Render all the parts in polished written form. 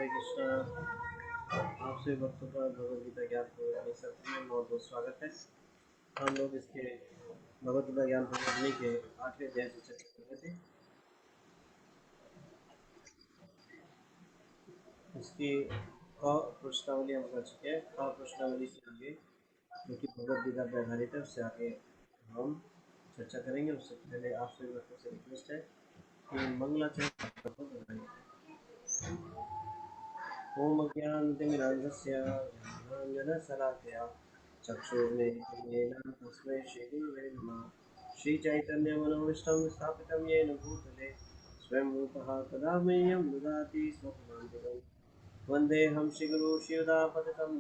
हरे कृष्णा। आपसे भक्तों का भगवद गीता ज्ञान प्रदान सत्र में बहुत बहुत स्वागत है। हम लोग इसके भगवद गीता ज्ञान प्रदान के 8वें अध्याय से चर्चा कर रहे थे। इसकी क प्रश्नावली हम कर चुके हैं। ख प्रश्नावली से आगे जो कि भगवद गीता पर आधारित है उससे आगे हम चर्चा करेंगे। उससे पहले आपसे भक्तों से रिक्वेस्ट है कि मंगलाचरण को बताइए। ओम अज्ञानतिमिरान्धस्य ज्ञानाञ्जनशलाकया चक्षुर्मिलितं तस्मै श्रीगुरवे नमः। श्रीचैतन्यमनोभीष्टं स्थापितं येन भूतले स्वयं रूपः तदा मह्यं ददाति स्वपदान्तिकम्। वन्देऽहं श्रीगुरू शिवदापतितं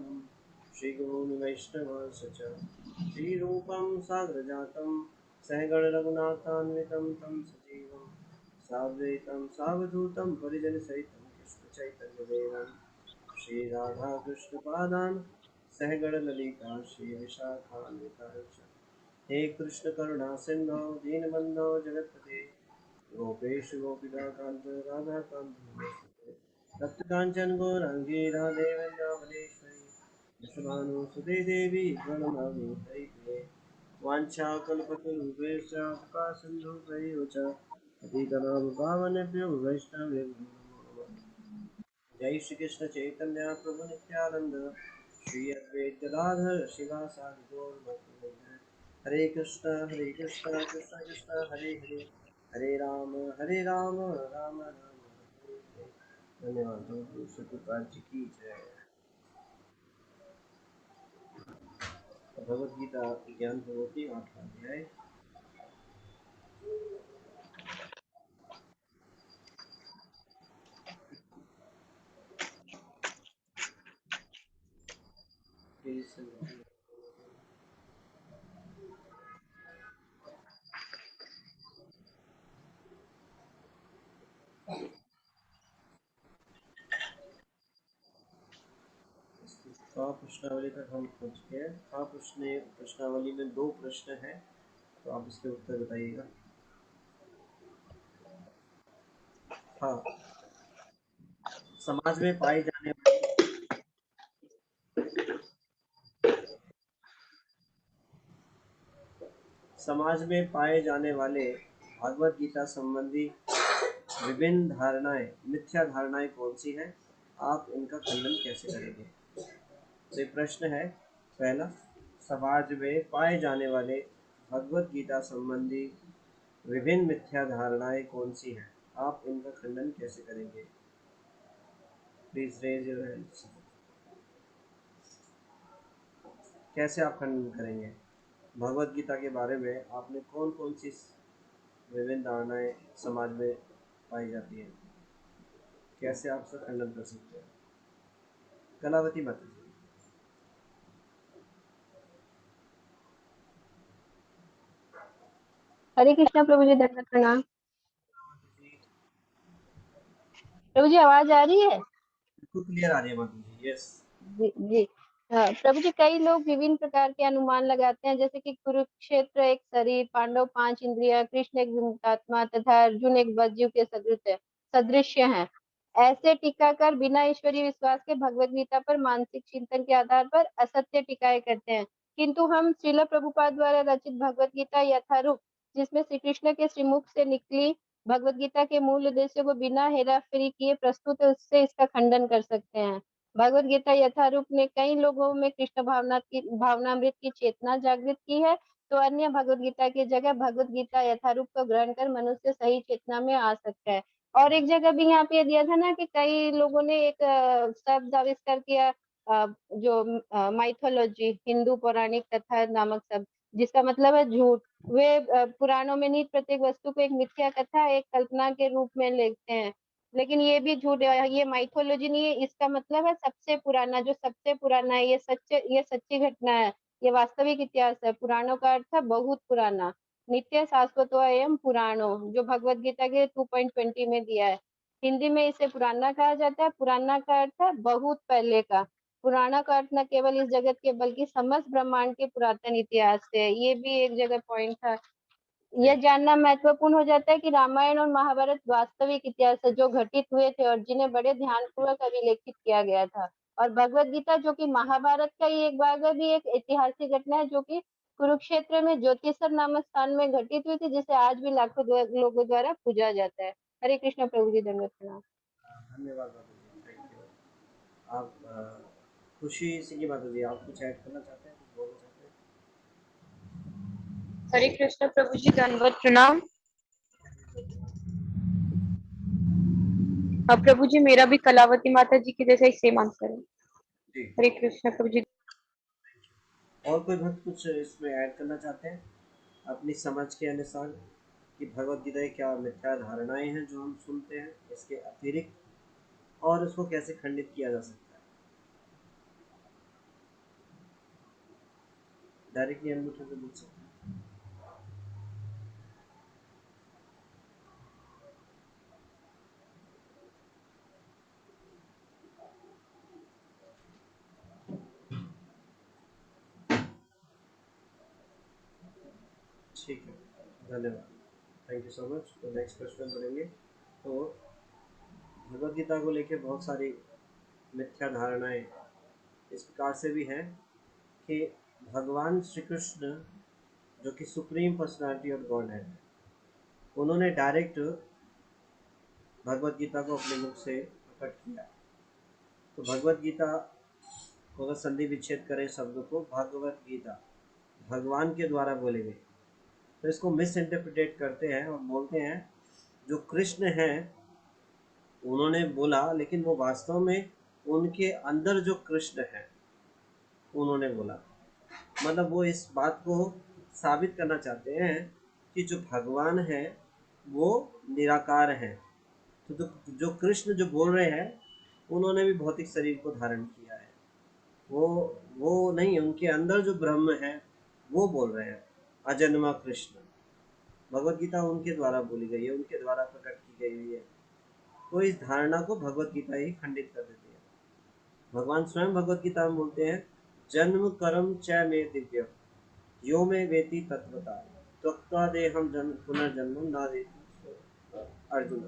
श्रीगुरून् वैष्णवांश्च श्रीरूपं साग्रजातं सहगणरघुनाथान्वितं तं सजीवं साद्वैतं सावधूतं परिजनसहितं कृष्णचैतन्यदेवं श्रीराधाकृष्णपादान् सहगणललिता श्रीविशाखान्वितांश्च। हे कृष्ण करुणा सिन्धो दीनबन्धो जगत्पते गोपेश गोपिकान्त राधाकान्त नमोस्तुते। तप्तकाञ्चन गौराङ्गी राधे वृन्दावनेश्वरी यशोभानुसुते देवी प्रणमामि हरिप्रिये। वाञ्छाकल्पतरुभ्यश्च कृपा सिन्धुभ्यैव च पतितनां पावनेभ्यो वैष्णवेभ्यो नमो नमः। जय श्री कृष्ण चैतन्य प्रभु नित्यानंद श्री अद्वैत गदाधर शिवासादि गौर भक्तवृंद। हरे कृष्ण कृष्ण कृष्ण हरे हरे हरे राम राम राम हरे हरे। धन्यवाद। सतगुरुपाद जी की जय। भगवद गीता ज्ञान प्रवृत्ति 8वां अध्याय। प्रश्नावली तक हम पहुंच चुके हैं। प्रश्नावली में 2 प्रश्न हैं, तो आप इसके उत्तर बताइएगा। हाँ, समाज में पाई जाने वाले भागवत गीता संबंधी विभिन्न धारणाएं, मिथ्या धारणाएं कौन सी हैं? आप इनका खंडन कैसे करेंगे? तो ये प्रश्न है पहला, समाज में पाए जाने वाले भगवत गीता संबंधी विभिन्न मिथ्या धारणाएं कौन सी हैं? आप इनका खंडन कैसे करेंगे? Please raise your hands. कैसे आप खंडन करेंगे? भगवत गीता के बारे में आपने कौन कौन सी विभिन्न धारणाएं समाज में पाई जाती हैं, कैसे आप उसका खंडन कर सकते हैं? कलावती माता जी। हरे कृष्णा प्रभु जी, दंडवत प्रणाम। प्रभु जी आवाज आ रही है? बिल्कुल क्लियर आ रही है माता जी। यस जी। प्रभु जी, कई लोग विभिन्न प्रकार के अनुमान लगाते हैं, जैसे कि कुरुक्षेत्र एक शरीर, पांडव 5 इंद्रिया, कृष्ण एक विमुक्तात्मा तथा अर्जुन एक वज्रजीव के सदृश्य हैं। ऐसे टीकाकार बिना ईश्वरीय विश्वास के भगवत गीता पर मानसिक चिंतन के आधार पर असत्य टीकाएं करते हैं। किंतु हम श्रील प्रभुपाद द्वारा रचित भगवत गीता यथारूप, जिसमें श्री कृष्ण के श्रीमुख से निकली भगवत गीता के मूल उद्देश्य को बिना हेराफेरी किए प्रस्तुत है, उससे इसका खंडन कर सकते हैं। भगवत गीता यथारूप ने कई लोगों में कृष्ण भावनामृत की चेतना जागृत की है, तो अन्य भगवत गीता की जगह भगवत गीता यथारूप को ग्रहण कर मनुष्य सही चेतना में आ सकता है। और एक जगह भी यहाँ पे दिया था ना कि कई लोगों ने एक शब्द आविष्कार किया, जो माइथोलॉजी, हिंदू पौराणिक कथा नामक शब्द, जिसका मतलब है झूठ। वे पुराणों में निहित प्रत्येक वस्तु को एक मिथ्या कथा, एक कल्पना के रूप में लेते हैं, लेकिन ये भी झूठ है। ये माइथोलॉजी नहीं है, इसका मतलब है सबसे पुराना, जो सबसे पुराना है, ये सच्ची घटना है, ये वास्तविक इतिहास है। पुराणों का अर्थ है बहुत पुराना, नित्य शाश्वत एवं पुराणों, जो भगवत गीता के 2.20 में दिया है। हिंदी में इसे पुराना कहा जाता है। पुराना का अर्थ है बहुत पहले का। पुराना का अर्थ न केवल इस जगत के बल्कि समस्त ब्रह्मांड के पुरातन इतिहास से है। ये भी एक जगह पॉइंट था। यह जानना महत्वपूर्ण हो जाता है कि रामायण और महाभारत वास्तविक इतिहास है जो घटित हुए थे और जिन्हें बड़े ध्यानपूर्वक अभिलेखित किया गया था। और भगवत गीता जो कि महाभारत का ही एक भाग है, भी एक ऐतिहासिक घटना है जो कि कुरुक्षेत्र में ज्योतिषर नामक स्थान में घटित हुई थी, जिसे आज भी लाखों लोगों द्वारा पूजा जाता है। हरे कृष्ण प्रभु जी, दंडवत प्रणाम। धन्यवाद माता जी, थैंक यू। आप खुशी सी की माता जी, आप कुछ ऐड करना चाहते हैं, कुछ बोलना चाहते हरे कृष्ण प्रभु जी, दंडवत प्रणाम। अब प्रभु जी मेरा भी कलावती माता जी की जैसा ही सेम आंसर है। जी? हरे कृष्ण प्रभु जी। और कोई भक्त कुछ इसमें ऐड करना चाहते हैं अपनी समझ के अनुसार कि भगवत गीता की क्या मिथ्या धारणाएं हैं जो हम सुनते हैं, इसके अतिरिक्त, और उसको कैसे खंडित किया जा सकता है? डायरेक्टली अनम्यूट होकर बोल सकते हैं। ठीक है, धन्यवाद, थैंक यू सो मच। तो नेक्स्ट क्वेश्चन बढ़ेंगे। तो भगवत गीता को लेके बहुत सारी मिथ्या धारणाएं इस प्रकार से भी हैं कि भगवान श्री कृष्ण जो कि सुप्रीम पर्सनालिटी ऑफ गॉड है, उन्होंने डायरेक्ट भगवत गीता को अपने मुख से प्रकट किया। तो भगवत गीता को अगर संधि विच्छेद करें शब्द को, भगवत गीता भगवान के द्वारा बोले गए, तो इसको मिस इंटरप्रिटेट करते हैं और बोलते हैं जो कृष्ण हैं उन्होंने बोला, लेकिन वो वास्तव में उनके अंदर जो कृष्ण है उन्होंने बोला। मतलब वो इस बात को साबित करना चाहते हैं कि जो भगवान है वो निराकार है। तो जो कृष्ण जो बोल रहे हैं उन्होंने भी भौतिक शरीर को धारण किया है, वो नहीं, उनके अंदर जो ब्रह्म है वो बोल रहे हैं, अजन्मा कृष्ण। भगवत गीता उनके द्वारा बोली गई है, उनके द्वारा प्रकट की गई हुई है। तो इस धारणा को भगवत गीता ही खंडित कर देती है। भगवान स्वयं भगवत गीता में बोलते हैं, जन्म कर्म च मे दिव्य यो में वेति तत्वता त्वक्ता देहम जन्म पुनर्जन्म ना देती अर्जुन।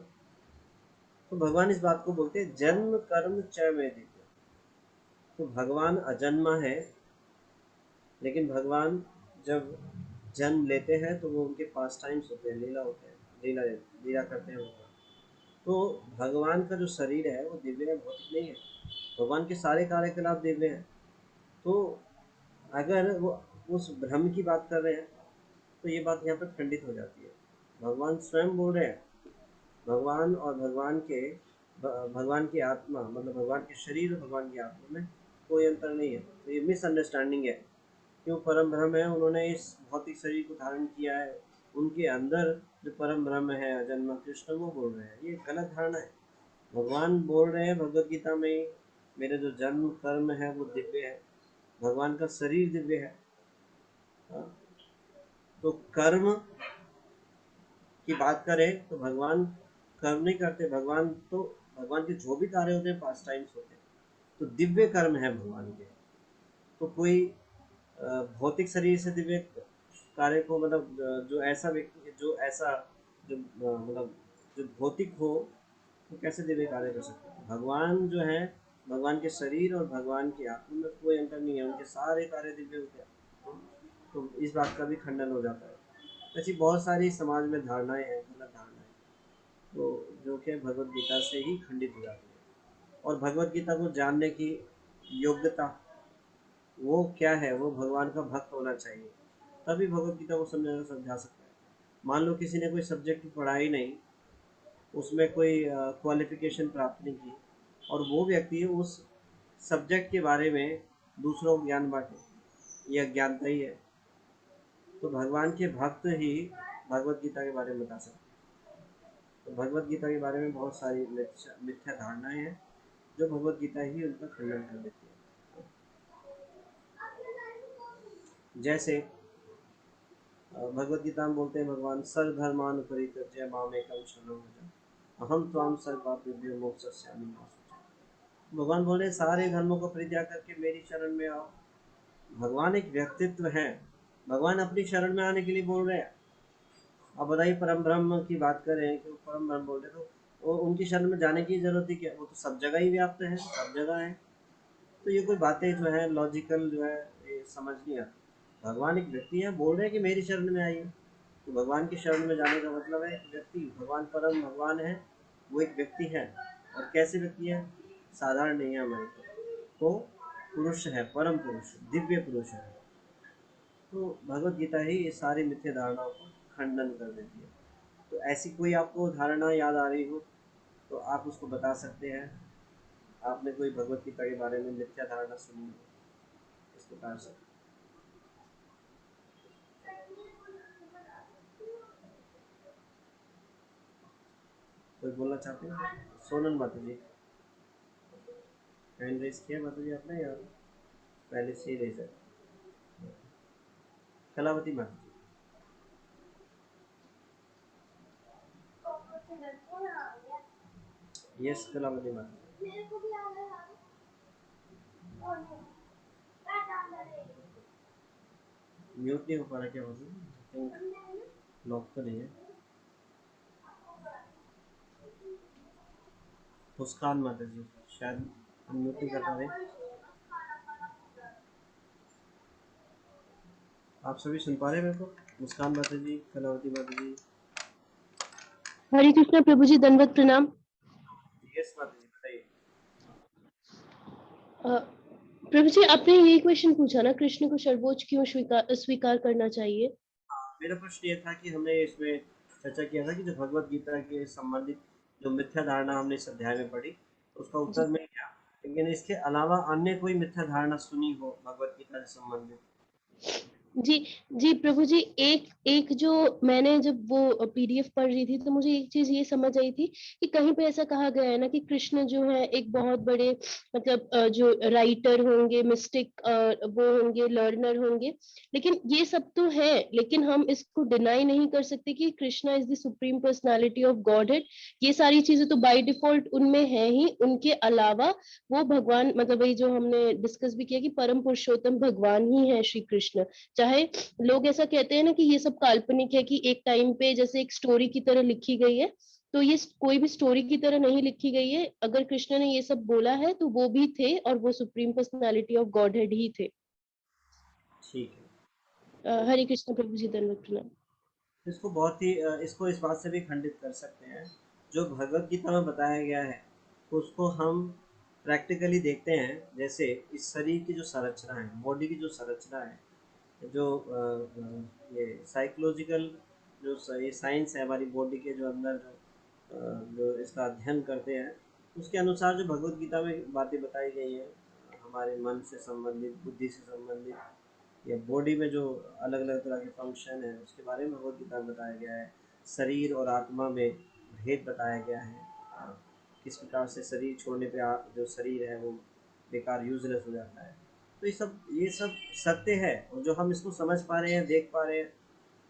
तो भगवान इस बात को बोलते हैं, जन्म कर्म च में दिव्य। तो भगवान अजन्मा है, लेकिन भगवान जब जन्म लेते हैं तो वो उनके पास टाइम्स होते हैं, लीला होते हैं, लीला लीला करते हैं भगवान। तो भगवान का जो शरीर है वो दिव्य है, भौतिक नहीं है। भगवान के सारे कार्यकलाप दिव्य हैं। तो अगर वो उस ब्रह्म की बात कर रहे हैं तो ये बात यहाँ पर खंडित हो जाती है। भगवान स्वयं बोल रहे हैं, भगवान और भगवान की आत्मा, मतलब भगवान के शरीर और भगवान की आत्मा में कोई अंतर नहीं है। तो ये मिसअंडरस्टैंडिंग है। क्यों परम ब्रह्म है, उन्होंने इस भौतिक शरीर को धारण किया है, उनके अंदर जो परम ब्रह्म है अजन्मा कृष्ण वो बोल रहे हैं, ये गलत धारणा है। भगवान बोल रहे हैं भगवत गीता में, मेरे जो जन्म कर्म है वो दिव्य है, भगवान का शरीर दिव्य है। तो कर्म की बात करें तो भगवान कर्म नहीं करते, भगवान के जो भी कार्य होते हैं पास टाइम्स होते हैं, तो दिव्य कर्म है भगवान के। तो कोई भौतिक शरीर से दिव्य कार्य को, मतलब जो ऐसा व्यक्ति जो ऐसा जो मतलब जो भौतिक हो तो कैसे दिव्य कार्य कर सकते हैं? भगवान जो है, भगवान के शरीर और भगवान की आत्मा में कोई अंतर नहीं है, उनके सारे कार्य दिव्य होते हैं। तो इस बात का भी खंडन हो जाता है। ऐसी बहुत सारी समाज में धारणाएं हैं, गलत धारणाएं, तो जो कि भगवत गीता से ही खंडित हो जाती है। और भगवत गीता को जानने की योग्यता वो क्या है, वो भगवान का भक्त होना चाहिए, तभी भगवत गीता को समझा सकता है। मान लो किसी ने कोई सब्जेक्ट पढ़ा ही नहीं, उसमें कोई क्वालिफिकेशन प्राप्त नहीं की, और वो व्यक्ति उस सब्जेक्ट के बारे में दूसरों को ज्ञान बांटे, यह अज्ञानता ही है। तो भगवान के भक्त ही भगवत गीता के बारे में बता सकते हैं। तो भगवत गीता के बारे में बहुत सारी मिथ्या धारणाएं हैं जो भगवत गीता ही उनका खंडन कर देती है। जैसे भगवत गीता में बोलते हैं भगवान, सर्वधर्मान परित्यज्य मामेकं शरणं व्रज अहम त्वां सर्वपापेभ्यो मोक्षयिष्यामि मा शुचः। भगवान बोले सारे धर्मों को परित्याग करके मेरी शरण में आओ। भगवान एक व्यक्तित्व है, भगवान अपनी शरण में आने के लिए बोल रहे हैं। अब बताइए परम ब्रह्म की बात करें कि वो परम ब्रह्म बोल रहे, तो वो उनकी शरण में जाने की जरूरत ही क्या, वो तो सब जगह ही व्याप्त है, सब जगह है। तो ये कोई बातें जो है लॉजिकल जो है ये समझ नहीं आती। भगवान एक व्यक्ति है, बोल रहे हैं कि मेरी शरण में आइए, तो भगवान की शरण में जाने का मतलब है कि व्यक्ति, भगवान परम भगवान है, वो एक व्यक्ति है। और कैसे व्यक्ति है, साधारण नहीं है हमारे तो पुरुष है, परम पुरुष, दिव्य पुरुष है। तो भगवत गीता ही ये सारी मिथ्या धारणाओं को खंडन कर देती है। तो ऐसी कोई आपको धारणा याद आ रही हो तो आप उसको बता सकते हैं। आपने कोई भगवत गीता के बारे में मिथ्या धारणा सुनी हो इस प्रकार से? कोई बोलना चाहते हैं? सोनल माता जी, हैंड रेज किया माता जी आपने या पहले से ही रेज है? कलावती माता जी। यस कलावती माता जी। म्यूट नहीं हो पा रहा क्या मतलब? लॉक तो नहीं है। मुस्कान माता जी शायद म्यूट नहीं कर पा रहे। आप सभी सुन पा रहे हैं मेरे को? मुस्कान माता जी, कलावती माता जी। हरे कृष्णा प्रभु जी, दंडवत प्रणाम। यस माता जी बताइए। प्रभु जी, आपने ये क्वेश्चन पूछा ना, कृष्ण को सर्वोच्च क्यों स्वीकार करना चाहिए? मेरा प्रश्न ये था कि हमने इसमें चर्चा किया था कि जो भगवत गीता के संबंधित जो मिथ्या धारणा हमने इस अध्याय में पढ़ी, उसका उत्तर मिल गया। लेकिन इसके अलावा अन्य कोई मिथ्या धारणा सुनी हो भगवत गीता से संबंधित? जी जी प्रभु जी, एक जो मैंने जब वो पीडीएफ पढ़ रही थी तो मुझे एक चीज ये समझ आई थी कि कहीं पे ऐसा कहा गया है ना कि कृष्ण जो है एक बहुत बड़े मतलब जो राइटर होंगे, मिस्टिक वो होंगे, लर्नर होंगे। लेकिन ये सब तो है, लेकिन हम इसको डिनाई नहीं कर सकते कि Krishna is the supreme personality of godhead. ये सारी चीजें तो बाय डिफॉल्ट उनमें है ही। उनके अलावा वो भगवान, मतलब वही जो हमने डिस्कस भी किया कि परम पुरुषोत्तम भगवान ही है श्री कृष्ण। चाहे लोग ऐसा कहते हैं ना कि ये सब काल्पनिक है, कि एक टाइम पे जैसे एक स्टोरी की तरह लिखी गई है, तो ये कोई भी स्टोरी की तरह नहीं लिखी गई है। अगर कृष्ण ने ये सब बोला है तो वो भी थे और वो supreme personality of Godhead ही थे। ठीक है। हरे कृष्ण प्रभु जी, धन्यवाद प्रणाम। इसको बहुत ही इसको इस बात से भी खंडित कर सकते हैं, जो भगवत गीता में बताया गया है उसको हम प्रैक्टिकली देखते हैं। जैसे इस शरीर की जो संरचना है, बॉडी की जो संरचना है, जो ये साइकोलॉजिकल जो ये साइंस है हमारी बॉडी के जो अंदर जो इसका अध्ययन करते हैं, उसके अनुसार जो भगवत गीता में बातें बताई गई हैं, हमारे मन से संबंधित, बुद्धि से संबंधित, या बॉडी में जो अलग अलग तरह के फंक्शन है उसके बारे में भगवत गीता में बताया गया है। शरीर और आत्मा में भेद बताया गया है। किस प्रकार से शरीर छोड़ने पे जो शरीर है वो बेकार, यूजलेस हो जाता है। तो ये सब सत्य है, और जो हम इसको समझ पा रहे हैं, देख पा रहे हैं,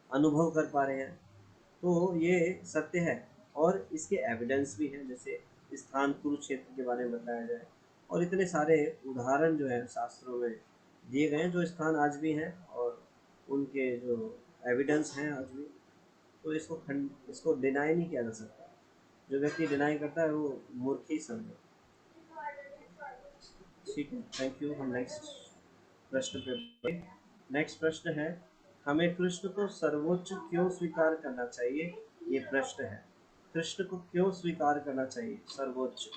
अनुभव कर पा रहे हैं, तो ये सत्य है। और इसके एविडेंस भी हैं, जैसे स्थान कुरुक्षेत्र के बारे में बताया जाए, और इतने सारे उदाहरण जो है शास्त्रों में दिए गए हैं, जो स्थान आज भी हैं और उनके जो एविडेंस हैं आज भी। तो इसको डिनाई नहीं किया जा सकता। जो व्यक्ति डिनाई करता है वो मूर्ख ही समझे। ठीक है, थैंक यू। हम नेक्स्ट प्रश्न पे बढ़ें। नेक्स्ट प्रश्न है, हमें कृष्ण को सर्वोच्च क्यों स्वीकार करना चाहिए? ये प्रश्न है, कृष्ण को क्यों स्वीकार करना चाहिए सर्वोच्च?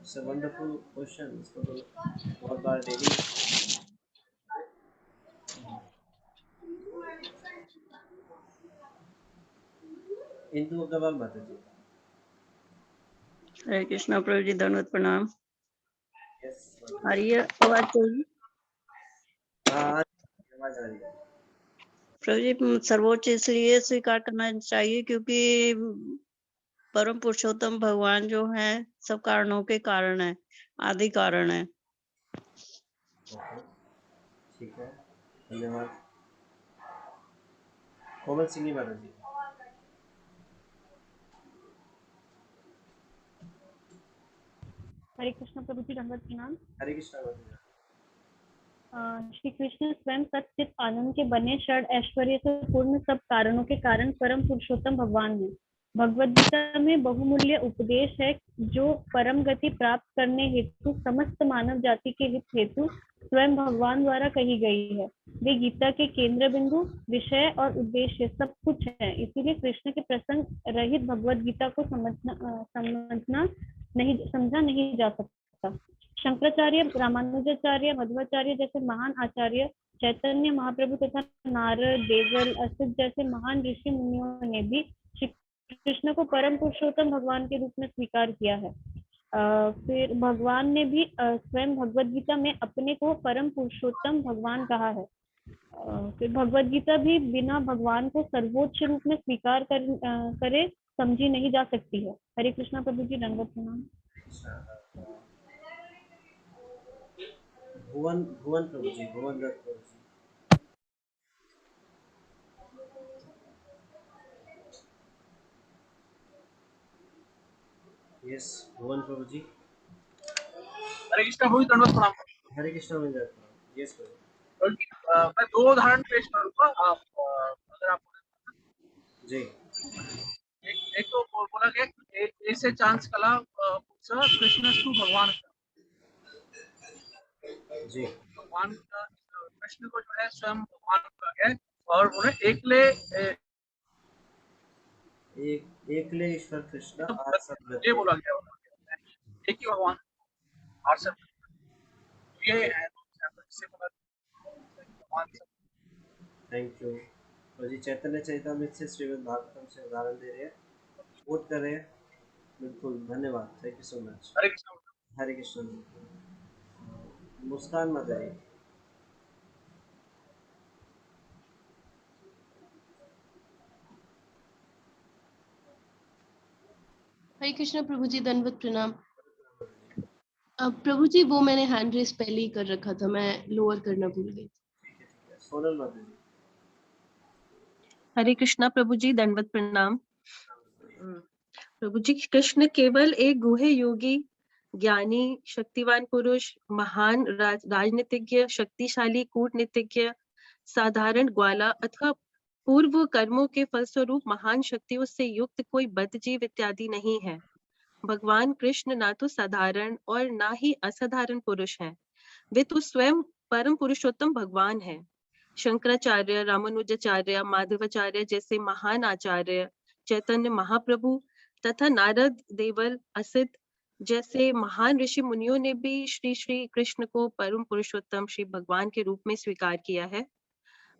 It's a wonderful question. इसको तो बहुत बार डेली। इंदु अग्रवाल माता जी। हरे कृष्णा प्रभु जी, धन्यवाद प्रणाम। यस आ रही है आवाज? हाँ, आवाज आ रही है। प्रभु जी, सर्वोच्च इसलिए स्वीकार करना चाहिए क्योंकि परम पुरुषोत्तम भगवान जो है सब कारणों के कारण है, आदि कारण है। ठीक है, धन्यवाद। कोमल सिंह माता जी। हरे कृष्ण प्रभु जी, दंडवत प्रणाम। हरे कृष्णा माता जी। श्री कृष्ण स्वयं सच्चित आनंद के बने षड ऐश्वर्य से पूर्ण सब कारणों के कारण परम पुरुषोत्तम भगवान है। भगवद गीता में बहुमूल्य उपदेश है जो परम गति प्राप्त करने हेतु समस्त मानव जाति के हित हेतु स्वयं भगवान द्वारा कही गई है। वे गीता के केंद्र बिंदु, विषय और उद्देश्य सब कुछ है। इसीलिए कृष्ण के प्रसंग रहित भगवद गीता को समझा नहीं जा सकता। शंकराचार्य, रामानुजाचार्य, मध्वाचार्य जैसे महान आचार्य, चैतन्य महाप्रभु तथा नारद, देवल, असित जैसे महान ऋषि मुनियों ने भी श्री कृष्ण को परम पुरुषोत्तम भगवान के रूप में स्वीकार किया है। फिर भगवान ने भी स्वयं भगवद गीता में अपने को परम पुरुषोत्तम भगवान कहा है। फिर भगवद गीता भी बिना भगवान को सर्वोच्च रूप में स्वीकार करे समझी नहीं जा सकती है। हरे कृष्णा प्रभु जी, दंडवत प्रणाम। भुवन भुवन प्रभु जी, भुवन दत्त प्रभु जी। यस, भुवन प्रभु जी। हरे कृष्णा प्रभु, दंडवत प्रणाम। हरे कृष्णा में जाता हूँ। यस प्रभु। मैं 2 उदाहरण पेश करूंगा, आप अगर आप जी। एक तो बोला गया ए से चांस कला कृष्णस्तु भगवान जी। भगवान का कृष्ण को जो है स्वयं भगवान कहा गया और बोले एकले एकले ईश्वर कृष्ण तो आर सब ये बोला गया एक ही भगवान और सब ये है इससे भगवान सब। Thank you. तो जी चैतन्य चरितमृत से श्रीमद् भागवतम से उदाहरण दे रहे हैं, कोट कर रहे हैं। बिल्कुल, धन्यवाद, थैंक यू सो मच। हरे कृष्ण। हरे कृष्ण। मुस्कान माता जी। हरे कृष्ण प्रभु जी, दंडवत प्रणाम। प्रभु जी, वो मैंने हैंड रेस पहले ही कर रखा था, मैं लोअर करना भूल गई। ठीक है। सोनल माता जी। हरे कृष्णा प्रभु जी, दंडवत प्रणाम। प्रभु जी, कृष्ण केवल एक गुहे योगी, ज्ञानी, शक्तिवान पुरुष, महान राजनीतिज्ञ, शक्तिशाली कूटनीतिज्ञ, साधारण ग्वाला अथवा पूर्व कर्मों के फलस्वरूप महान शक्तियों से युक्त कोई बद्धजीव इत्यादि नहीं है। भगवान कृष्ण ना तो साधारण और ना ही असाधारण पुरुष हैं, वे तो स्वयं परम पुरुषोत्तम भगवान हैं। शंकराचार्य, रामानुजाचार्य, माधवाचार्य जैसे महान आचार्य, चैतन्य महाप्रभु तथा नारद, देवल, असित जैसे महान ऋषि मुनियों ने भी श्री श्री कृष्ण को परम पुरुषोत्तम श्री भगवान के रूप में स्वीकार किया है।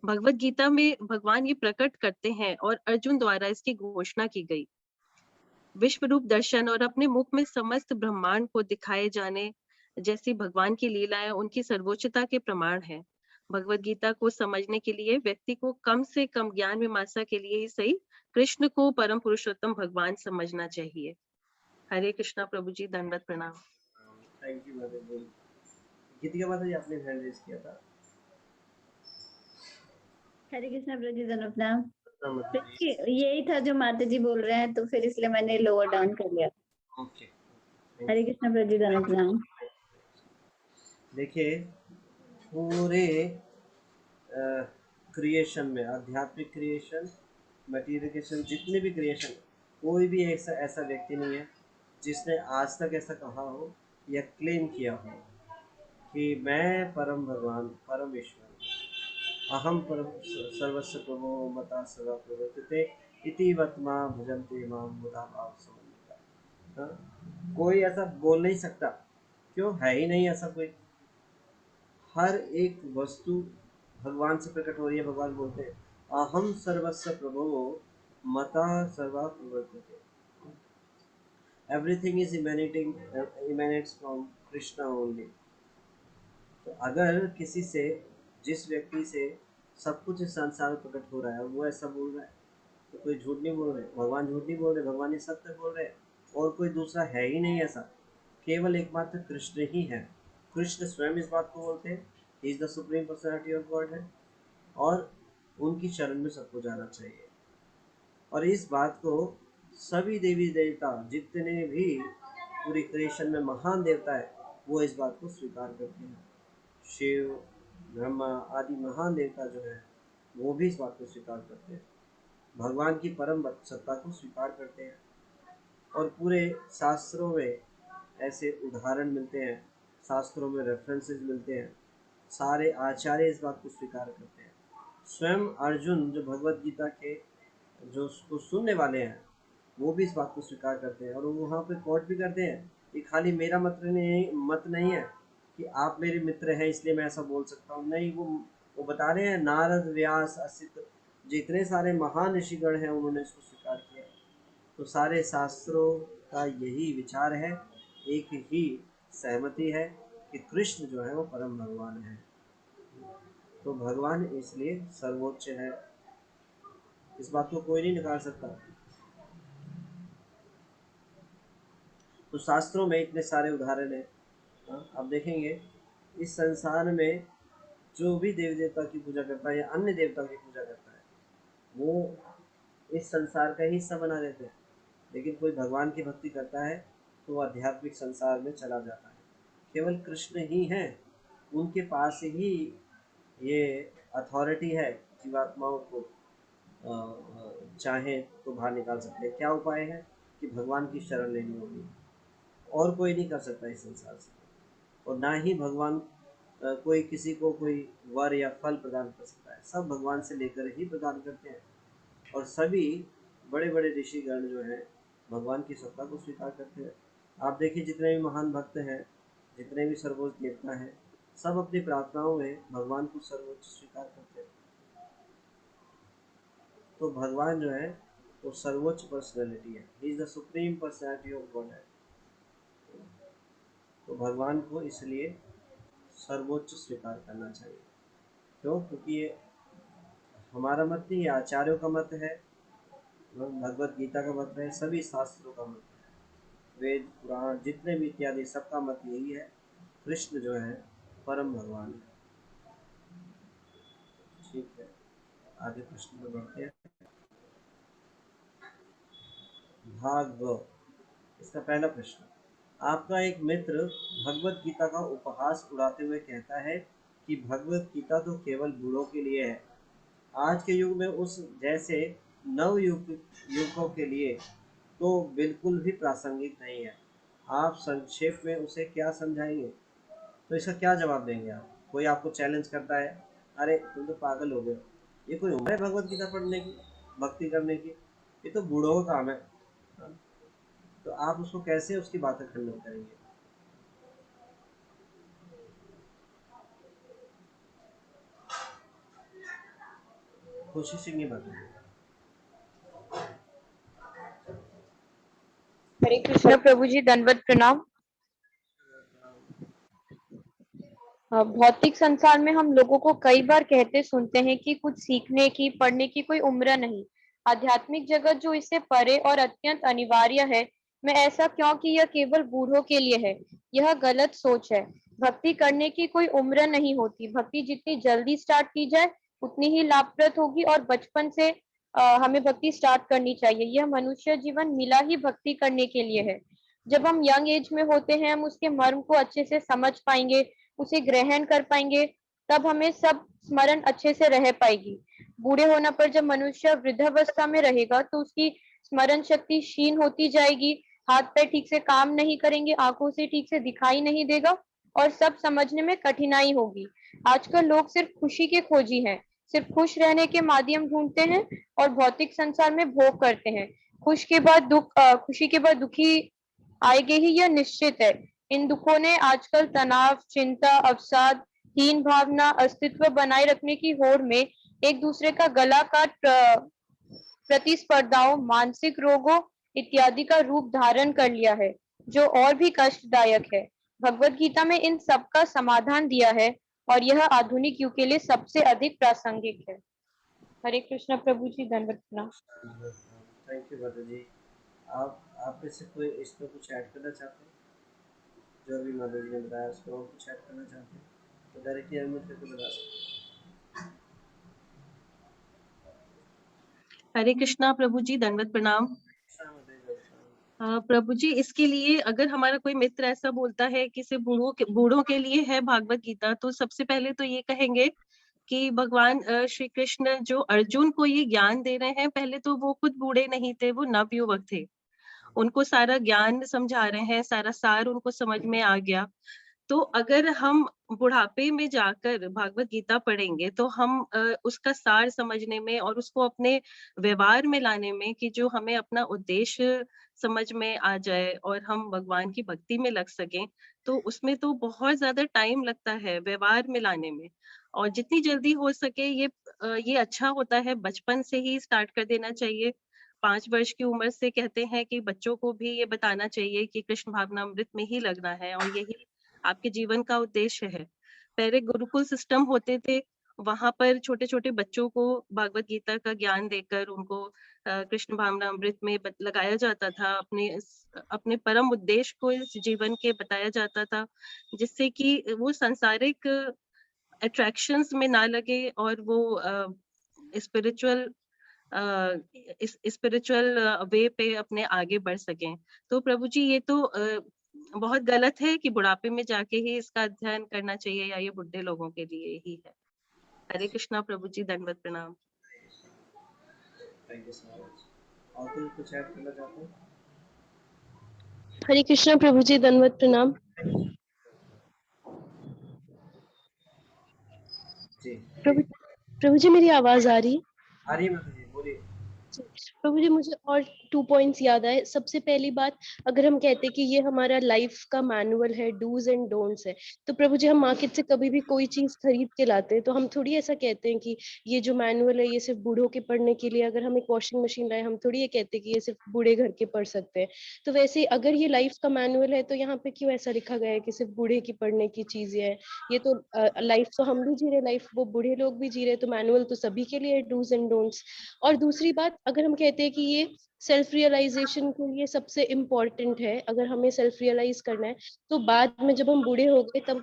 भगवत गीता में भगवान ये प्रकट करते हैं और अर्जुन द्वारा इसकी घोषणा की गई। विश्व रूप दर्शन और अपने मुख में समस्त ब्रह्मांड को दिखाए जाने जैसी भगवान की लीलाएं उनकी सर्वोच्चता के प्रमाण है। भगवत गीता को समझने के लिए व्यक्ति को कम से कम ज्ञान मीमांसा के लिए ही सही कृष्ण को परम पुरुषोत्तम भगवान समझना चाहिए। हरे कृष्णा प्रभु जी, दंडवत प्रणाम। थैंक यू माता जी। गीतिका माता जी, आपने हैंड रेज किया था। हरे कृष्णा प्रभु जी, दंडवत प्रणाम। यही था जो माता जी बोल रहे हैं, तो फिर इसलिए मैंने लोअर डाउन कर लिया। ओके। हरे कृष्णा प्रभु जी, दंडवत प्रणाम। देखिए, पूरे क्रिएशन में, आध्यात्मिक क्रिएशन, मटेरियल क्रिएशन, जितने भी क्रिएशन, कोई भी ऐसा व्यक्ति नहीं है जिसने आज तक ऐसा कहा हो या क्लेम किया हो कि मैं परम भगवान, परम ईश्वर, अहम परम सर्वस्व प्रभो मता सदा प्रवर्तते इति वर्तमा भजन्ते मां मुदा भाव समन्विता। कोई ऐसा बोल नहीं सकता, क्यों? है ही नहीं ऐसा कोई। हर एक वस्तु भगवान से प्रकट हो रही है। भगवान बोलते हैं अहम सर्वस्व प्रभो मता सर्वा प्रवर्तते। Everything is emanates from Krishna only. तो अगर किसी से, जिस व्यक्ति से सब कुछ इस संसार में प्रकट हो रहा है, वो ऐसा बोल रहा है, तो कोई झूठ नहीं बोल रहे। भगवान झूठ नहीं बोल रहे, भगवान ये सत्य बोल रहे हैं। और कोई दूसरा है ही नहीं ऐसा, केवल एकमात्र कृष्ण ही है। कृष्ण स्वयं इस बात को बोलते हैं, he is the supreme personality of God है, और उनकी शरण में सबको जाना चाहिए। और इस बात को सभी देवी देवता, जितने भी पूरी क्रिएशन में महान देवता है, वो इस बात को स्वीकार करते हैं। शिव, ब्रह्मा आदि महान देवता जो है वो भी इस बात को स्वीकार करते हैं, भगवान की परम सत्ता को स्वीकार करते हैं। और पूरे शास्त्रों में ऐसे उदाहरण मिलते हैं, शास्त्रों में रेफरेंसेस मिलते हैं, सारे आचार्य इस बात को स्वीकार करते हैं। स्वयं अर्जुन जो भगवत गीता के जो उसको सुनने वाले हैं वो भी इस बात को स्वीकार करते हैं, और वो वहाँ पे कोट भी करते हैं कि खाली मेरा मत नहीं है कि आप मेरे मित्र हैं इसलिए मैं ऐसा बोल सकता हूँ, नहीं, वो बता रहे हैं नारद व्यास असित जितने सारे महान ऋषिगण हैं उन्होंने इसको स्वीकार किया। तो सारे शास्त्रों का यही विचार है, एक ही सहमति है कि कृष्ण जो है वो परम भगवान है। तो भगवान इसलिए सर्वोच्च है, इस बात को कोई नहीं निकाल सकता। तो शास्त्रों में इतने सारे उदाहरण हैं। आप देखेंगे इस संसार में जो भी देवी देवता की पूजा करता है या अन्य देवता की पूजा करता है वो इस संसार का हिस्सा बना रहते हैं, लेकिन कोई भगवान की भक्ति करता है तो वो आध्यात्मिक संसार में चला जाता है। केवल कृष्ण ही हैं, उनके पास ही ये अथॉरिटी है जीवात्माओं को चाहे तो बाहर निकाल सकते हैं। क्या उपाय है कि भगवान की शरण लेनी होगी, और कोई नहीं कर सकता इस संसार से। और ना ही भगवान कोई किसी को कोई वर या फल प्रदान कर सकता है, सब भगवान से लेकर ही प्रदान करते हैं। और सभी बड़े बड़े ऋषिगण जो हैं भगवान की सत्ता को स्वीकार करते हैं। आप देखिए जितने भी महान भक्त हैं, जितने भी सर्वोच्च देवता हैं, सब अपनी प्रार्थनाओं में भगवान को सर्वोच्च स्वीकार करते हैं। तो भगवान जो है वो सर्वोच्च पर्सनैलिटी है, he is the supreme personality of God है। तो भगवान को इसलिए सर्वोच्च स्वीकार करना चाहिए। क्यों? क्योंकि ये हमारा मत नहीं, आचार्यों का मत है, भगवत गीता का मत है, सभी शास्त्रों का मत है, वेद पुराण जितने भी इत्यादि सबका मत यही है, कृष्ण जो है परम भगवान है। ठीक है, आगे प्रश्न में बढ़ते हैं। भाग व, इसका पहला प्रश्न, आपका एक मित्र भगवत गीता का उपहास उड़ाते हुए कहता है कि भगवत गीता तो केवल बूढ़ों के लिए है, आज के युग में उस जैसे नव युवकों के लिए तो बिल्कुल भी प्रासंगिक नहीं है। आप संक्षेप में उसे क्या समझाएंगे? तो इसका क्या जवाब देंगे आप? कोई आपको चैलेंज करता है, अरे तुम तो पागल हो गए, ये कोई उम्र है भगवत गीता पढ़ने की, भक्ति करने की, ये तो बूढ़ों का काम है। तो आप उसको कैसे उसकी बातें खंडन करेंगे? खुशी सिंह ये बताइए। हरे कृष्ण प्रभु जी, दंडवत प्रणाम। भौतिक संसार में हम लोगों को कई बार कहते सुनते हैं कि कुछ सीखने की, पढ़ने की कोई उम्र नहीं। आध्यात्मिक जगत जो इससे परे और अत्यंत अनिवार्य है, मैं ऐसा क्यों कि यह केवल बूढ़ों के लिए है, यह गलत सोच है। भक्ति करने की कोई उम्र नहीं होती। भक्ति जितनी जल्दी स्टार्ट की जाए उतनी ही लाभप्रद होगी, और बचपन से हमें भक्ति स्टार्ट करनी चाहिए। यह मनुष्य जीवन मिला ही भक्ति करने के लिए है। जब हम यंग एज में होते हैं, हम उसके मर्म को अच्छे से समझ पाएंगे, उसे ग्रहण कर पाएंगे, तब हमें सब स्मरण अच्छे से रह पाएगी। बूढ़े होने पर जब मनुष्य वृद्धावस्था में रहेगा तो उसकी स्मरण शक्ति क्षीण होती जाएगी, हाथ पैर ठीक से काम नहीं करेंगे, आंखों से ठीक से दिखाई नहीं देगा, और सब समझने में कठिनाई होगी। आजकल लोग सिर्फ खुशी के खोजी हैं, सिर्फ खुश रहने के माध्यम ढूंढते हैं और भौतिक संसार में भोग करते हैं। खुशी के बाद दुखी आएंगे ही, यह निश्चित है। इन दुखों ने आजकल तनाव, चिंता, अवसाद, हीन भावना, अस्तित्व बनाए रखने की होड़ में एक दूसरे का गला काट प्रतिस्पर्धाओं, मानसिक रोगों इत्यादि का रूप धारण कर लिया है, जो और भी कष्टदायक है। भगवत गीता में इन सब का समाधान दिया है, और यह आधुनिक युग के लिए सबसे अधिक प्रासंगिक है। हरे कृष्ण प्रभु जी, दंडवत प्रणाम। थैंक यू माता जी। आप में से कोई इस पर कुछ ऐड करना चाहते हैं? जो भी माता जी ने बताया उस पर कुछ ऐड करना चाहते हैं तो डायरेक्टली अनम्यूट करके बता सकते हैं। हरे कृष्णा प्रभु जी, दंडवत प्रणाम। प्रभु जी, इसके लिए अगर हमारा कोई मित्र ऐसा बोलता है कि सिर्फ बूढ़ों के लिए है भागवत गीता, तो सबसे पहले तो ये कहेंगे कि भगवान श्री कृष्ण जो अर्जुन को ये ज्ञान दे रहे हैं, पहले तो वो खुद बूढ़े नहीं थे, वो नवयुवक थे। उनको सारा ज्ञान समझा रहे हैं, सारा सार उनको समझ में आ गया। तो अगर हम बुढ़ापे में जाकर भागवत गीता पढ़ेंगे तो हम उसका सार समझने में और उसको अपने व्यवहार में लाने में, कि जो हमें अपना उद्देश्य समझ में आ जाए और हम भगवान की भक्ति में लग सकें, तो उसमें तो बहुत ज्यादा टाइम लगता है व्यवहार में लाने में। और जितनी जल्दी हो सके ये अच्छा होता है, बचपन से ही स्टार्ट कर देना चाहिए। 5 वर्ष की उम्र से कहते हैं कि बच्चों को भी ये बताना चाहिए कि कृष्ण भावनामृत में ही लगना है और यही आपके जीवन का उद्देश्य है। पहले गुरुकुल सिस्टम होते थे, वहां पर छोटे छोटे बच्चों को भागवत गीता का ज्ञान देकर उनको कृष्ण भावनामृत में लगाया जाता था, अपने परम उद्देश्य को इस जीवन के बताया जाता था, जिससे कि वो सांसारिक अट्रैक्शंस में ना लगे और वो स्पिरिचुअल स्पिरिचुअल वे पे अपने आगे बढ़ सकें। तो प्रभु जी, ये तो बहुत गलत है कि बुढ़ापे में जाके ही इसका अध्ययन करना चाहिए, या ये बुढ़े लोगों के लिए ही है। हरे कृष्णा प्रभु जी, दंडवत प्रणाम। Thank you so much. और कोई कुछ ऐड करना चाहते हैं? हरे कृष्णा प्रभु जी, दंडवत प्रणाम। जी प्रभु जी, मेरी आवाज आ रही है? आ रही है माता जी, बोलिए। प्रभु जी, मुझे और 2 पॉइंट्स याद आए। सबसे पहली बात, अगर हम कहते हैं कि ये हमारा लाइफ का मैनुअल है, डूज एंड डोंट्स है, तो प्रभु जी हम मार्केट से कभी भी कोई चीज खरीद के लाते हैं तो हम थोड़ी ऐसा कहते हैं कि ये जो मैनुअल है ये सिर्फ बूढ़ों के पढ़ने के लिए। अगर हम एक वॉशिंग मशीन लाए, हम थोड़ी ये कहते हैं कि ये सिर्फ बूढ़े घर के पढ़ सकते हैं। तो वैसे ही अगर ये लाइफ का मैनुअल है तो यहाँ पे क्यों ऐसा लिखा गया है कि सिर्फ बूढ़े की पढ़ने की चीजें है? ये तो लाइफ तो हम भी जी रहे, लाइफ वो बूढ़े लोग भी जी रहे, तो मैनुअल तो सभी के लिए है, डूज एंड डोंट्स। और दूसरी बात, अगर हम कहते हैं कि ये सेल्फ रियलाइजेशन के लिए सबसे इम्पोर्टेंट है, अगर हमें सेल्फ रियलाइज करना है तो बाद में जब हम बूढ़े हो गए तब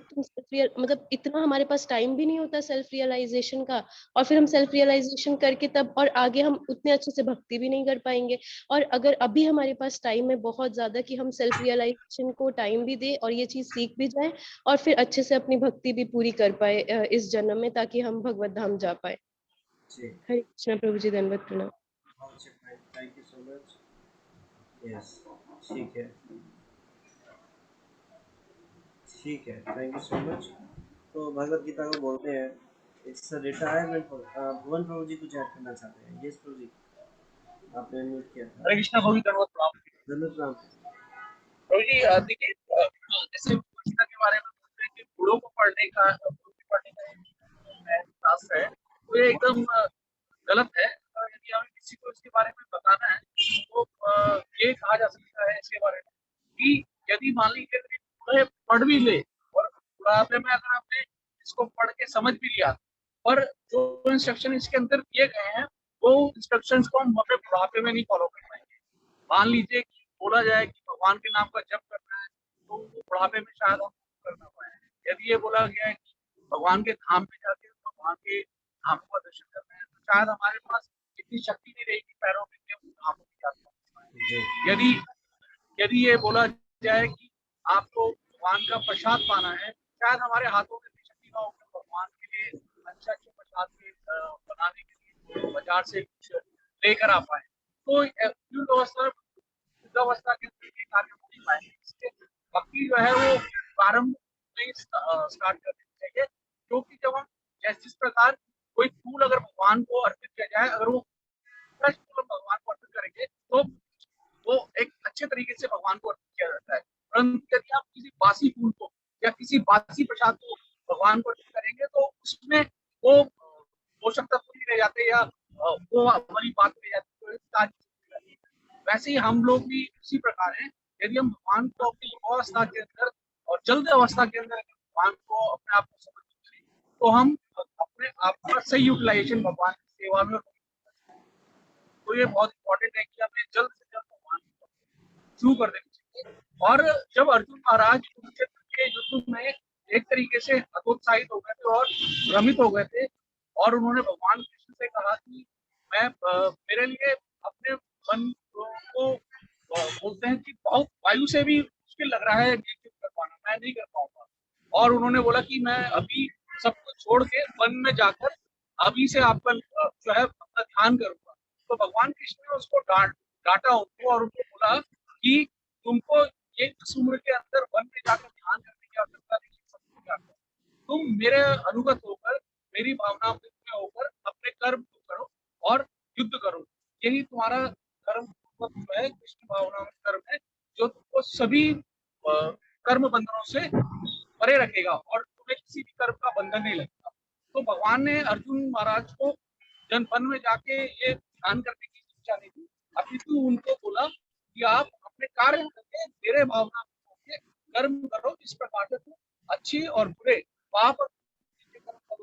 मतलब इतना हमारे पास टाइम भी नहीं होता सेल्फ रियलाइजेशन का, और फिर हम सेल्फ रियलाइजेशन करके तब और आगे हम उतने अच्छे से भक्ति भी नहीं कर पाएंगे। और अगर अभी हमारे पास टाइम है बहुत ज्यादा कि हम सेल्फ रियलाइजेशन को टाइम भी दे और ये चीज सीख भी जाए और फिर अच्छे से अपनी भक्ति भी पूरी कर पाए इस जन्म में, ताकि हम भगवत धाम जा पाए। हरे कृष्णा प्रभु जी, धन्यवाद प्रणाम। Thank you so much. Yes, ठीक है, ठीक है, थैंक यू सो मच। तो भगवत गीता को बोलते हैं इट्स रिटायरमेंट। भुवन प्रभु जी कुछ ऐड करना चाहते हैं? यस प्रभु जी, आपने म्यूट किया था। हरे कृष्णा प्रभु जी, धन्यवाद प्रणाम। धन्यवाद प्रणाम प्रभु जी, देखिए जैसे गीता के बारे में बोलते हैं कि बूढ़ों को पढ़ने का शास्त्र है, तो ये एकदम गलत है। यदि हमें किसी को इसके बारे में बताना है तो ये कहा जा सकता है इसके बारे में कि यदि मान लीजिए बूढ़े पढ़ भी ले और बुढ़ापे में अगर आपने इसको पढ़ के समझ भी लिया, पर जो इंस्ट्रक्शन इसके अंदर दिए गए हैं वो इंस्ट्रक्शंस को हम अपने बुढ़ापे में नहीं फॉलो कर पाएंगे। मान लीजिए कि बोला जाए कि भगवान के नाम का जप करना है, तो वो बुढ़ापे में शायद हम कर ना पाए। यदि ये बोला गया है कि भगवान के धाम पे जाके भगवान के धाम का दर्शन करना है, तो शायद हमारे पास इतनी शक्ति नहीं रहेगी पैरों में कि हम धामों की यात्रा कर पाए। यदि यदि ये बोला जाए कि आपको भगवान का प्रसाद पाना है, शायद हमारे हाथों में इतनी शक्ति ना हो कि भगवान के लिए अच्छा प्रसाद बनाने के लिए बाजार से कुछ लेकर आ पाए। तो वृद्धावस्था के अंदर ये कार्य हो नहीं पाएंगे। इसलिए भक्ति जो है वो प्रारंभ में स्टार्ट कर देनी चाहिए, क्योंकि जब हम जिस प्रकार कोई फूल अगर भगवान को अर्पित किया जाए, अगर वो फ्रेश फूल भगवान को अर्पित करेंगे तो वो एक अच्छे तरीके से भगवान को अर्पित किया जाता है। परंतु यदि आप किसी बासी फूल को या किसी बासी प्रसाद को भगवान को अर्पित करेंगे तो उसमें वो पोषक तत्व नहीं रह जाते या वो वाली बात रह जाती है। वैसे ही हम लोग भी उसी प्रकार हैं। यदि हम भगवान को अपनी युवावस्था के अंदर और जल्द अवस्था के अंदर भगवान को अपने आप को समझ करें, तो हम अपने आप का सही यूटिलाइजेशन भगवान की सेवा में। तो ये बहुत इंपॉर्टेंट है कि हमें जल्द से जल्द भगवान को शुरू कर देना चाहिए। और जब अर्जुन महाराज कुरुक्षेत्र के युद्ध में एक तरीके से हतोत्साहित हो गए थे और भ्रमित हो गए थे, और उन्होंने भगवान कृष्ण से कहा कि मैं मेरे लिए अपने मन को बोलते हैं कि बहुत वायु से भी मुश्किल लग रहा है ये युद्ध कर पाना, मैं नहीं कर पाऊंगा। और उन्होंने बोला कि मैं अभी सब कुछ छोड़ के वन में जाकर अभी से आपका जो है अपना ध्यान करूंगा। तो भगवान कृष्ण ने उसको डांटा उनको और उनको बोला कि तुमको ये इस उम्र के अंदर वन में जाकर ध्यान करने की आवश्यकता नहीं है, सब कुछ जाकर तुम मेरे अनुगत होकर, मेरी भावना में होकर अपने कर्म को करो और युद्ध करो। यही तुम्हारा कर्म जो है कृष्ण भावना में कर्म है, जो तुमको सभी कर्म बंधनों से परे रखेगा और तुम्हें किसी भी कर्म का बंधन नहीं लगेगा। तो भगवान ने अर्जुन महाराज को जन वन में जाके ये ध्यान करने की शिक्षा नहीं दी, अपितु उनको बोला कि आप अपने कार्य करके मेरे भावना में होके कर्म करो, इस प्रकार से तुम अच्छी और बुरे पाप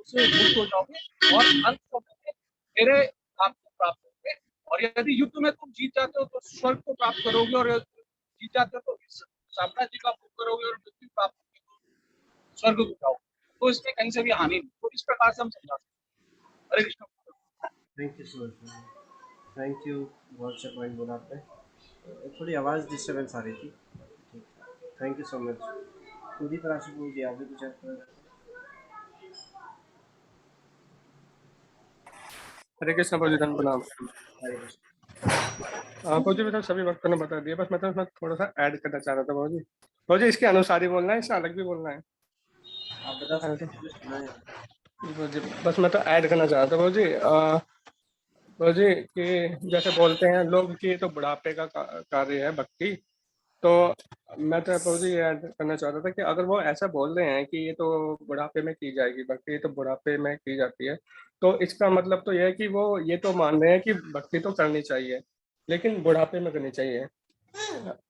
से मुक्त हो जाओगे और अंत समय में मेरे धाम को प्राप्त होगे। और यदि युद्ध में तुम जीत जाते हो तो स्वर्ग को प्राप्त करोगे, और यदि जीत जाते हो तो साम्राज्य का भोग करोगे और मृत्यु प्राप्त होगी तो स्वर्ग को जाओगे। तो इसमें कहीं से भी हानि नहीं। तो इस प्रकार से हम समझा सकते हैं। Hare Krishna. Thank you so much, thank you. बहुत अच्छा पॉइंट बोला आपने। थोड़ी आवाज़ डिस्टर्बेंस आ रही थी, ठीक है। Thank you so much. पूरी तरह से बोल दिया, आप भी कुछ ऐड करना चाहते हरे कृष्ण प्रभु जी, धन्य प्रणाम। हैं? हरे कृष्ण। प्रभु जी मतलब सभी भक्तों ने बता दिया, बस मतलब मैं थोड़ा सा ऐड करना चाह रहा था प्रभु जी। प्रभु जी इसके अनुसार ही बोलना है, इससे अलग भी बोलना है? आप बता सकते हैं, मुझे सुना है। प्रभु जी बस मैं तो ऐड करना चाह रहा था प्रभु जी। प्रभु जी कि जैसे बोलते हैं लोग कि ये तो बुढ़ापे का कार्य है भक्ति, तो मैं तो प्रभु जी ये ऐड करना चाह रहा था कि अगर वो ऐसा बोल रहे हैं कि ये तो बुढ़ापे में की जाएगी भक्ति, ये तो बुढ़ापे में की जाती है, तो इसका मतलब तो यह है कि वो ये तो मान रहे हैं कि भक्ति तो करनी चाहिए लेकिन बुढ़ापे में करनी चाहिए।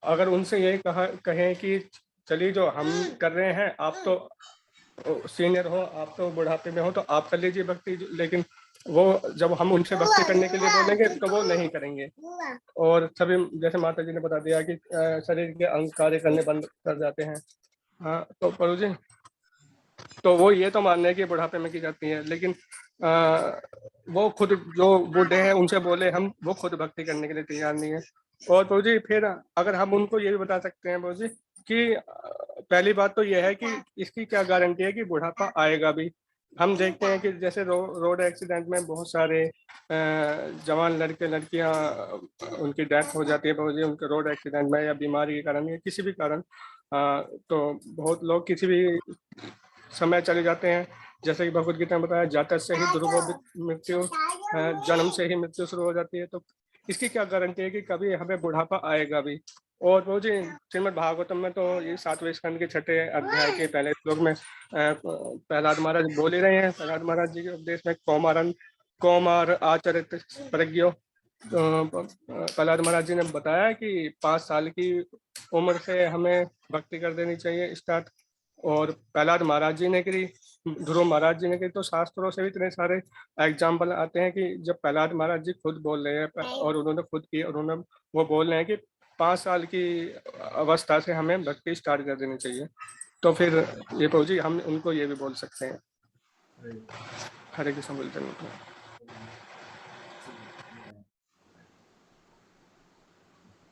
अगर उनसे ये कहें कि चलिए जो हम कर रहे हैं, आप तो सीनियर हो, आप तो बुढ़ापे में हो, तो आप कर लीजिए भक्ति, लेकिन वो जब हम उनसे भक्ति करने के लिए बोलेंगे तो वो नहीं करेंगे। और सभी जैसे माता जी ने बता दिया कि शरीर के अंग कार्य करने बंद कर जाते हैं। हाँ तो प्रभु जी तो वो ये तो मान रहे हैं कि बुढ़ापे में की जाती है, लेकिन वो खुद जो बूढ़े हैं उनसे बोले हम, वो खुद भक्ति करने के लिए तैयार नहीं है। और प्रभु जी फिर अगर हम उनको ये भी बता सकते हैं प्रभु जी कि पहली बात तो यह है कि इसकी क्या गारंटी है कि बुढ़ापा आएगा भी। हम देखते हैं कि जैसे रोड एक्सीडेंट में बहुत सारे जवान लड़के लड़कियां उनकी डेथ हो जाती है प्रभु जी, उनके रोड एक्सीडेंट में या बीमारी के कारण या किसी भी कारण। तो बहुत लोग किसी भी समय चले जाते हैं, जैसे कि भगवद गीता में बताया जातक से ही ध्रुव मृत्यु, जन्म से ही मृत्यु शुरू हो जाती है। तो इसकी क्या गारंटी है कि कभी हमें बुढ़ापा आएगा भी। और वो जी श्रीमद् भागवतम में तो ये 7वें स्कंद के 6ठे अध्याय के पहले श्लोक में प्रहलाद महाराज बोल ही रहे हैं। प्रहलाद महाराज जी के उपदेश में कौमार आचरित प्रज्ञो, प्रहलाद महाराज जी ने बताया कि 5 साल की उम्र से हमें भक्ति कर देनी चाहिए स्टार्ट। और प्रहलाद महाराज जी ने करी, ध्रुव महाराज जी ने करी, तो शास्त्रों से भी इतने सारे एग्जाम्पल आते हैं कि जब प्रहलाद महाराज जी खुद बोल रहे हैं और उन्होंने खुद की, उन्होंने वो बोल रहे हैं कि 5 साल की अवस्था से हमें भक्ति स्टार्ट कर देनी चाहिए। तो फिर ये प्रभु जी हम उनको ये भी बोल सकते हैं। हरे कृष्ण बोलते हैं।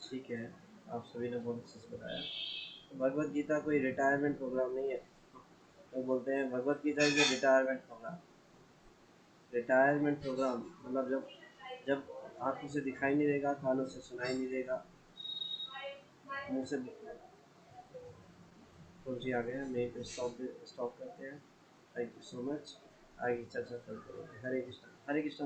ठीक है, आप सभी ने बहुत अच्छे से बताया। तो भगवत गीता कोई रिटायरमेंट प्रोग्राम नहीं है। तो बोलते हैं Bhagavad Gita is retirement program. Retirement program मतलब जब आंखों से दिखाई नहीं देगा, कानों से सुनाई नहीं देगा, मुंह से। तो जी आ गए हैं, मैं स्टॉप करते हैं। Thank you so much. आगे चर्चा करते हैं। हरे कृष्ण। हरे कृष्ण।